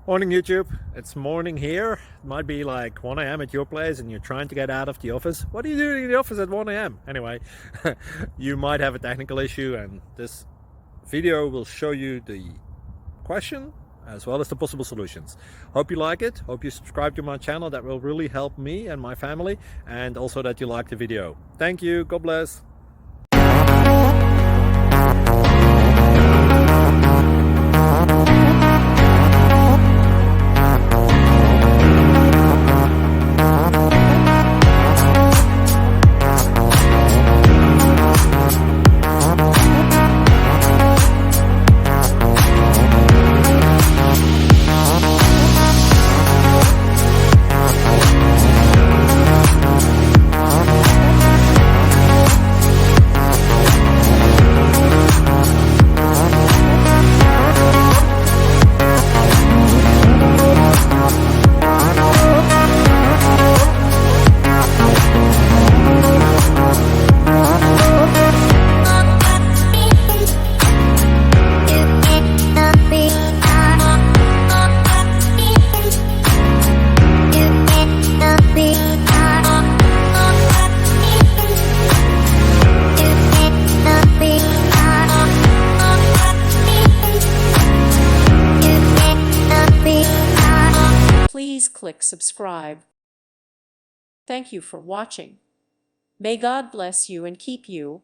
Morning YouTube, it's morning here. It might be like 1 a.m. at your place and you're trying to get out of the office. What are you doing in the office at 1 a.m.? Anyway, you might have a technical issue and this video will show you the question as well as the possible solutions. Hope you like it, hope you subscribe to my channel. That will really help me and my family, and also that you like the video. Thank you, God bless. Please click subscribe. Thank you for watching. May God bless you and keep you.